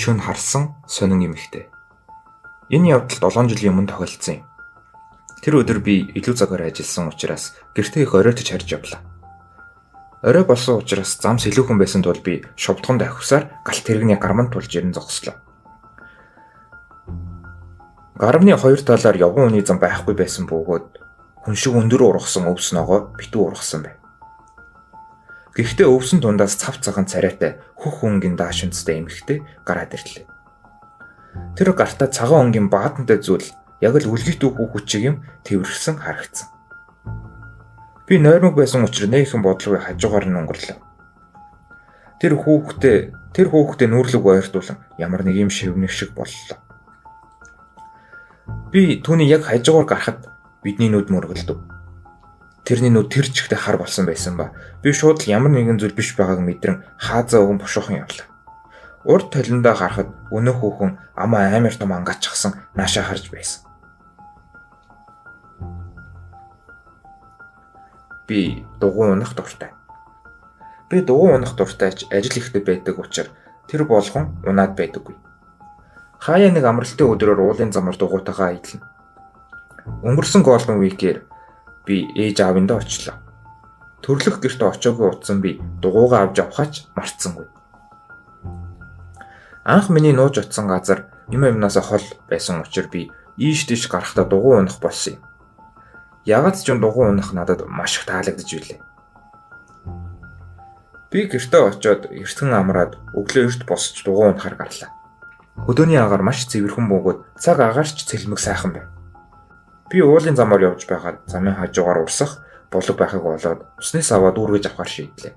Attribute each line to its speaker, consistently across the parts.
Speaker 1: шөнө харсан сонин эмэгтэй. Энэ явдал 7 жилийн өмнө тохиолдсон юм. Тэр өдөр би илүү цагаар ажилласан учраас гэртээ их оройтож харж явлаа. Орой болсон учраас зам сэлүүхэн байсан тул би шовдгонд авхисаар галт тэрэгний гарманд тулж ирэн зогслоо. Гарамны хоёр талаар явган үний зам байхгүй байсан бөгөөд хүн шиг өндөр ургасан өвс ногоо битүү ургасан байв. Гэхдээ өвсөн дундаас цав цагаан царайтай хөх өнгийн даашинцтай эмэгтэй гараад ирлээ. Тэр гартаа цагаан өнгийн баатантай зүйл яг л үлгийт үхүү хүчиг юм тэрвэрсэн харагдсан. Би нойрмог байсан учраас нээхэн бодлогыг хажуугаар нь өнгөрлөө. Тэр хүүхдээ нүүрлэг ойртуулан ямар нэг юм шивнэх шиг боллоо. Би түүний яг хажуугаар гарахад бидний нүд мөргөлдөв. Тэрний нүд тэр чигтээ хар болсон байсан ба би шууд л ямар нэгэн зүйл биш байгааг мэдрэн хаазаа өгөн бушуухан явлаа. Урд талиндаа гарахад өнөө хүүхэн амаа амар том ангаачихсан наашаа харж байсан. Би дугуй унах дуртай. Би дугуй унах дуртайч ажил ихтэй байдаг учраас тэр болгон унаад байдаггүй. Хаяа нэг амралтын өдрөөр уулын замаар дугуйтайгаа аялна. Өнгөрсөн голден уикээр би ээж аавындаа очлоо. Төрлөх гэртээ очоогүй утсан би дугуйгаа авч авахач марцсангүй. Анх миний нууж утсан газар юмнаас хол байсан учраас би ийш тийш гарахдаа дугуй унах болсон юм. Ягаад ч дугуй унах надад маш их таалагдж билээ. Би гэртээ очиод эртхэн амраад өглөө эрт босч дугуй унахаар гарлаа. Хөдөөний агаар маш цэвэрхэн бөгөөд цаг агаарч цэлмэг сайхан байв. Би уулын замаар явж байгаад замын хажуугаар урсах булаг байхыг болоод уснаас аваад үргэж авахар шийдлээ.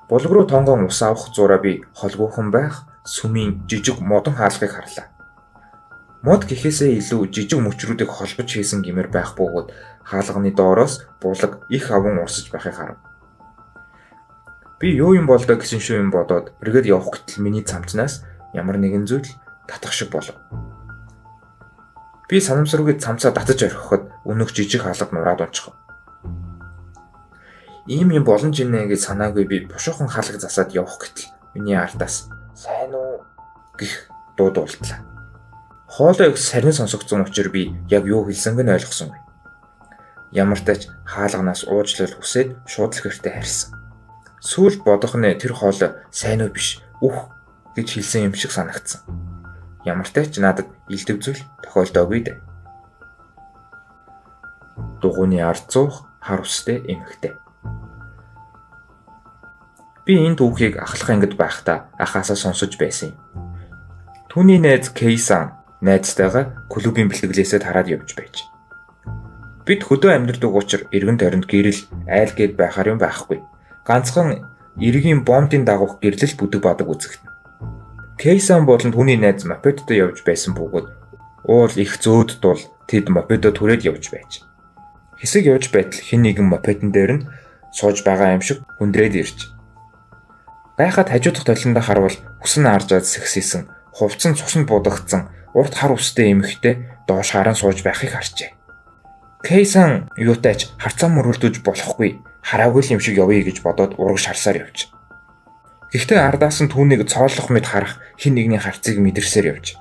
Speaker 1: Булаг руу тонгон ус авах зураа би холгүйхэн байх сүмийн жижиг модон хаалгыг харлаа. Мод гэхээсээ илүү жижиг мөчрүүдийг холбож хийсэн гэмээр байх бөгөөд хаалганы доороос булаг их аван урсаж байхыг харав. Би юу юм болдоо гэсэн шүү юм бодоод эргээд явах гэтэл миний цамцнаас ямар нэгэн зүйл татах шиг болов. Би санамсаргүй цамцаа татаж орхиход өнөөх жижиг хаалга нураад унчихав. Ийм юм боломж инэ гэж санаагүй би бушуухан хаалга засаад явах гэтэл миний ардаас сайн уу гэх дууд улдлаа. Хоолой их сарин сонсогдсон учраас би яг юу хэлсэнг нь ойлгосонгүй. Ямар тач хаалганаас уучлал хүсээд шууд л гэртээ харьсан. Сүүлд бодох нь тэр хоолой сайн уу биш үх гэж хэлсэн юм шиг санагдсан. Ямар тач надад илдэв зүйл тохиолдоогүй дээ. Дугуйны ард зуух хар устэй эмэгтэй. Би энэ түүхийг ахлах ангид байхдаа ахаасаа сонсож байсан юм. Түүний найз Кейсан найзтайгаа клубын бэлтгэлээсээ тараад явж байж. Бид хөдөө амьдардаг учраас эргэн тойронд гэрэл айл гээд байхаар юм байхгүй. Ганцхан эргийн бомбын дагуух гэрлэл бүдэг бадаг үзэгдэнэ. Кейсан болон түүний найз мопедтой явж байсан бөгөөд уул их зөөд тул тэд мопедо түрээд явж байж. Хэсэг явж байтал хэн нэгэн мопедн дээр нь сууж байгаа юм шиг хүндрээд ирж. Гайхаад хажуудах толиндоо харвал хүсэн аржаад сэгсээсэн, хувцсан цуснд будагдсан урт хар устэй эмэгтэй доош харан сууж байхыг харжээ. Кейсан юутайч харцаа мөрөлдөж болохгүй, хараагүй юм шиг явъя гэж бодоод урагш харсаар явж. Гэхдээ ардаас нь түүнийг цоолох мэд харах хэн нэгний харцыг мэдэрсээр явж.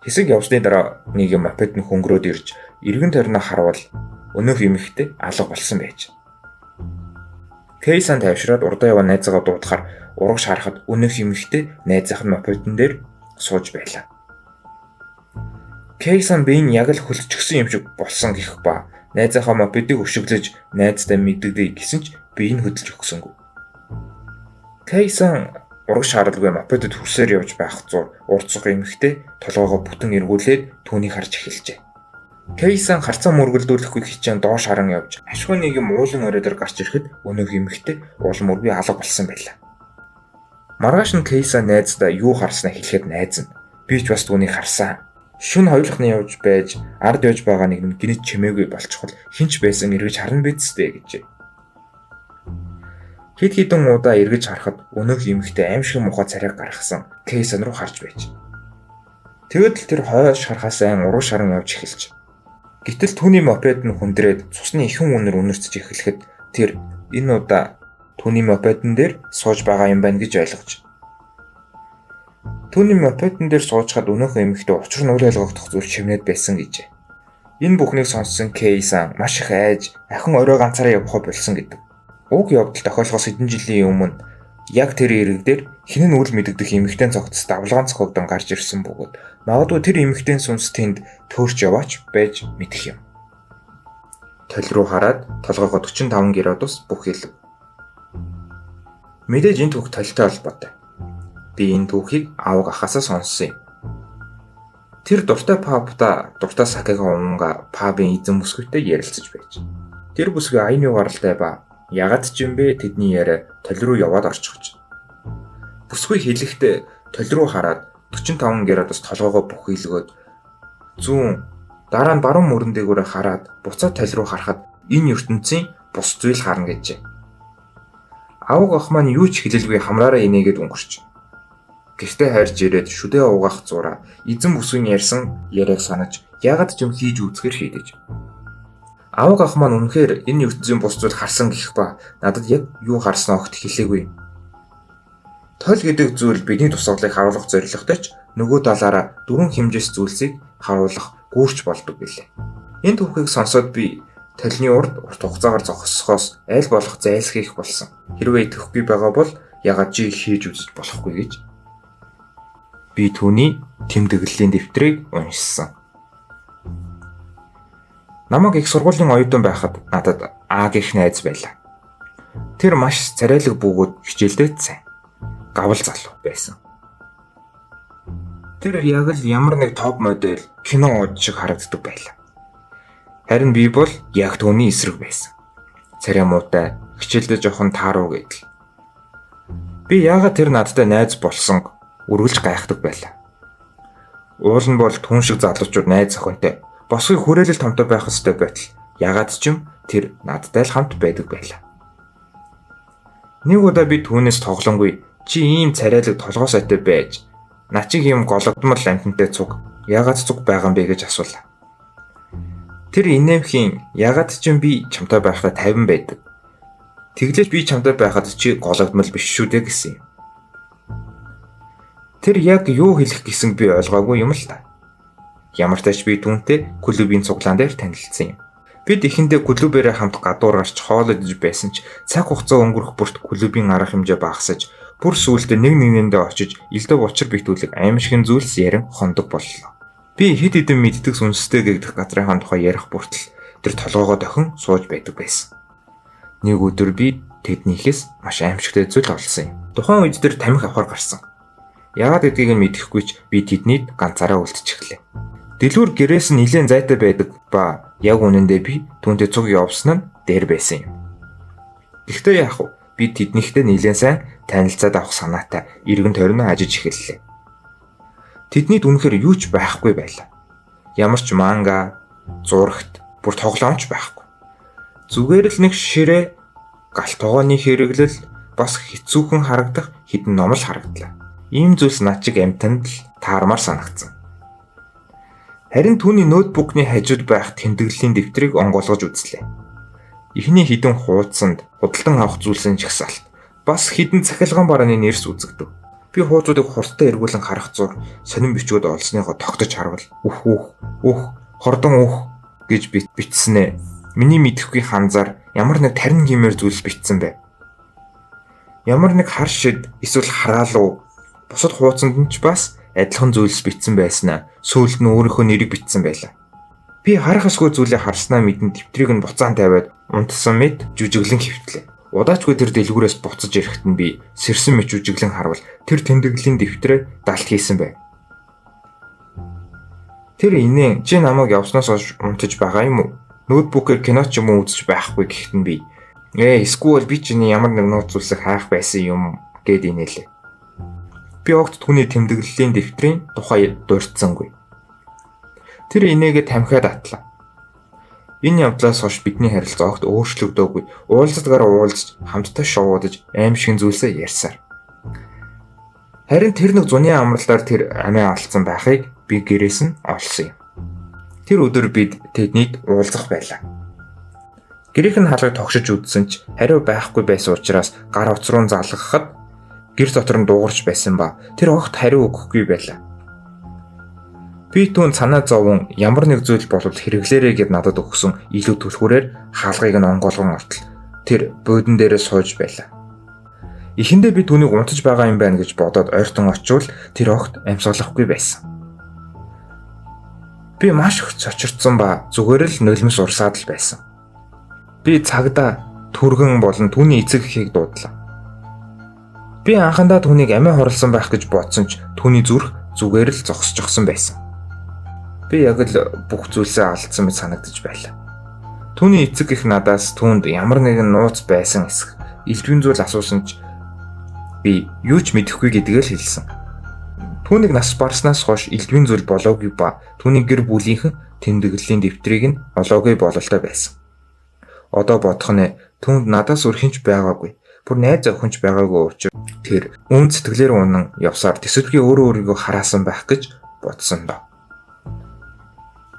Speaker 1: Хэсэг явсны дараа нэг мопед нь хөнгөрөөд ирж, эргэн тойрноо харвал өнөөх эмэгтэй алга болсон байж. Кейсан тавшраад урдаа яваа найзаагаа дуудахаар урагш харахад өнөөх эмэгтэй найзынх нь мопедн дээр сууж байлаа. Кейсан би энэ яг л хөлчихсөн юм шиг болсон гэх ба найзынхаа мопедыг өшөглөж найзтай мэддэгдэй гэсэн ч би энэ хөдөлж өгсөнгүй. Кейсан урагш харалгүй мопедд хүрсээр явж байх зур урдцах эмэгтэй толгоогоо бүтэн эргүүлээд түүнийг харж эхэлжээ. Кейсан харцаа мөргөлдүүлэхгүй хичээн доош харан явж ашгүй нэг юм уулын оройдор гарч ирэхэд өнөөх эмэгтэй уул мөргүй алга болсон байлаа. Маргааш нь Кейсан найздаа юу харснаа хэлэхэд найз нь би ч бас түүнийг харсан. Шүн хоёулахны явж байж ард явж байгаа нэг нь гинэт чимээгүй болчихвол хинч байсан эргэж харна бидстэй гэжээ. Хэд хэдэн удаа эргэж харахад өнөөх эмэгтэй аимшиг мухаа царайг гаргасан Кейсан руу харж байж. Тэгэд л тэр хойш харахаас айн урагш харан явж эхэлж. Гэтэл түүний мопед нь хүндрээд цусны ихэн үнэр үнэрчж эхлэхэд тэр энэ удаа түүний мопедн дээр сууж байгаа юм байна гэж ойлгож. Түүний мопедн дээр суужгаад өнөөхөн эмэгтэй учир нь үл ойлгогдох зүйл чимнээд байсан гэжээ. Энэ бүхнийг сонссон Кей-сан маш их айж ахин орой ганцаараа явах болсон гэдэг. Уг явдал тохиолохоос хэдэн жилийн өмнө яг тэр ирэг дээр хинэн үл мэдэгдэх эмэгтэй цогцос давлгаан цогцогдсон гарч ирсэн бөгөөд магадгүй тэр эмэгтэй сүнс тэнд төөрч яваач байж мэдэх юм. Тол руу хараад толгойгоо 45 градус бүх хэлв. Мэдээж энэ түүх толтой холбоотой. Би энэ түүхийг аавг ахасаа сонссон юм. Тэр дуртай пабта дуртай сакега уунга пабын эзэн бүсгүйтэй ярилцаж байж. Тэр бүсгүй аяны гаралтай ба ягаад ч юм бэ тэдний яриа тол руу яваад орчихж. Бүсгүй хэлэхдээ тол руу хараад 45 градус толгоогоо бүхийлгөөд зүүн дараа нь баруун мөрөн дээгүүрээ хараад буцаад тол руу харахад энэ ертөнцийн бус зүйл харна гэжээ. Аавг ах маань юу ч хэлэлгүй хамраараа инээгээд өнгөрч. Гэртээ хайрж ирээд шүдээ угаах зураа эзэн бүсгийн ярьсан яриаг санаж ягаад ч юм хийж үзэхэр шийдэж. Аавг ах маань үнэхээр энэ ертөнцийн бус зүйл харсан гэх ба надад яг юу харсан огт хэлээгүй. Тол гэдэг зүйл бидний тусгалыг харуулах зорилготой ч нөгөө талаараа дөрвөн хэмжээс зүйлсийг харуулах гүүрч болдог гэлээ. Энэ түүхийг сонсоод би толны урд хугацаагаар зогсохоос аль болох зайлсхийх болсон. Хэрвээ итгэхгүй байгаа бол ягаад чи хийж үзэж болохгүй гэж. Би түүний тэмдэглэлийн дэвтрийг уншсан. Намайг их сургуулийн оюутан байхад надад А гэх найз байлаа. Тэр маш царайлаг бөгөөд хичээлдээ сайн. Гавал залуу байсан. Тэр яг л ямар нэг топ модель кино ууд шиг харагддаг байлаа. Харин би бол яг түүний эсрэг байсан. Царай муутай, хичээлдээ жоохон тааруу гэдэл. Би яагаад тэр надтай найз болсон үргэлж гайхдаг байлаа. Уул нь бол түн шиг залуучууд найз охинтой босхийг хүрээлэл томтой байх ёстой байтал ягаад ч юм тэр надтай л хамт байдаг байлаа. Нэг удаа би түүнээс тоглонгүй чи ийм царайлаг толгой сайтай байж наа чи ийм гологдмол амтантай цуг ягаад цуг байгаа юм бэ гэж асуулаа. Тэр инээмхийн ягаад ч юм би чамтай байхдаа 50 байдаг. Тэглэж би чамтай байхад чи гологдмол биш шүү дээ гэсэн юм. Тэр яг юу хэлэх гэсэн би ойлгоогүй юм л та. Ямар ч тач би түүнтэй клубын цуглаан дээр танилцсан юм. Бид эхэндээ клубээрээ хамт гадуур гарч хоол идэж байсан ч цаг хугацаа өнгөрөх бүрт клубын арга хэмжээ багасаж бүр сүүлдээ нэг нэгэндээ очиж элдв учир битүүлэг аимшигэн зүйлс ярин хондог боллоо. Би хэд хэдэн мэддэг сүнстэй гэгдэх газрынхаа тухай ярих бүртэл тэр толгоогоо дохин сууж байдаг байсан. Нэг өдөр би тэднийхээс маш аимшигтай зүйл олсон юм. Тухайн үед тэр тамхи авахар гарсан. Яагаад гэдгийг нь мэдэхгүй ч би тэднийг ганцаараа үлдчихлээ. Дэлгүүр гэрээс нь нэлээд зайтай байдаг ба яг үнэндээ би түүнтэй цуг явсан нь дээр байсан юм. Гэхдээ яах вэ? Би тэднийхтэй нэлээд сайн танилцаад авах санаатай эргэн тойрноо ажиж эхэллээ. Тэднийд үнэхээр юу ч байхгүй байлаа. Ямар ч манга, зурагт, бүр тоглоомч байхгүй. Зүгээр л нэг ширээ, галт тогооны хэрэглэл, бас хэцүүхэн харагдах хідэн ном л харагдлаа. Ийм зүйлс над чиг амтанд л таармаар санагдсан. Харин түүний ноутбукны хажууд байх тэмдэглэлийн дэвтрийг онгойлгож үзлээ. Эхний хідэн хуудсанд худалдан авах зүйлсийн жагсаалт, бас хідэн цахилгаан барааны нэрс үзэгдэв. Би хуудсуудыг хурдтай эргүүлэн харах зур сонин бичгүүд олсныхоо тогтож харвал хордон гэж бичснэ. Миний мэдэхгүй ханзаар ямар нэг тарин гимээр зүйлс бичсэн бэ. Ямар нэг хар шид эсвэл хараалуу бусад хуудсанд нь ч бас адилхан зүйлс бичсэн байснаа сүүлд нь өөрийнхөө нэрийг бичсэн байлаа. Би харах эсгүй зүйлээ харснаа мэдэн дэвтрийг нь буцаан тавиад унтсан мэд жүжиглэн хөвтлээ. Удаачгүй тэр дэлгүүрээс буцаж ирэхэд нь би сэрсэн мэт жүжиглэн харвал тэр тэмдэглэлийн дэвтрээ далд хийсэн байв. Тэр инээ чи намайг явснаас хойш унтаж байгаа юм уу? Ноутбукээр кино ч юм уу үзэж байхгүй гэхэд нь би эсвэл би чиний ямар нэг нууц зүйлсийг хаах байсан юм гэд инээлээ. Би огт түүний тэмдэглэлийн дэвтрийн тухай дурдсангүй. Тэр инээгээ тамхиад атлаа. Энэ явдлаас хойш бидний харилцаа огт өөрчлөгдөөгүй. Уулзалтгаар уулзаж, хамтдаа шоудаж, аимшигэн зүйлсээ ярьсаар. Харин тэр нэг зуны амралтаар тэр амиа алдсан байхыг би гэрээс нь олсон юм. Тэр өдөр бид тэднийг уулзах байлаа. Гэрийнх нь хаалгыг тогшиж үзсэн ч хариу байхгүй байсан учраас гар утас руу залгахад гэр дотор нь дуугарч байсан ба тэр огт хариу өгөхгүй байлаа. Би түүнд санаа зовон ямар нэг зүйл болвол хэрэглээрэй гэд надад өгсөн илүү түлхүүрээр хаалгыг нь онгоолгон ортол тэр буудан дээрээ сууж байлаа. Эхэндээ би түүнийг унтаж байгаа юм байна гэж бодоод ойртон очивол тэр огт амьсгалахгүй байсан. Би маш их цочирдсан ба зүгээр л нулимс урсаад л байсан. Би цагдаа түргэн болон түүний эцэг эхийг дуудлаа. Би анхандаа түүнийг амиа хорлсон байх гэж бодсон ч түүний зүрх зүгээр л зогсчихсон байсан. Би яг л бүх зүйлсээ алдсан мэт санагдаж байлаа. Түүний эцэг эх надаас түүнд ямар нэгэн нууц байсан эсэх элдвийн зүйл асуусан ч би юу ч мэдэхгүй гэдгээ л хэлсэн. Түүнийг нас барснаас хойш элдвийн зүйл болоогүй ба түүний гэр бүлийнхэн тэмдэглэлийн дэвтрийг нь олоогүй бололтой байсан. Одоо бодох нь түүнд надаас өөр хинч байгаагүй. Бүр найз охинч байгаагүй учраас тэр үн сэтгэлээр унан явсаар төсөлгүй өөрөө өөрийгөө хараасан байх гэж бодсон доо.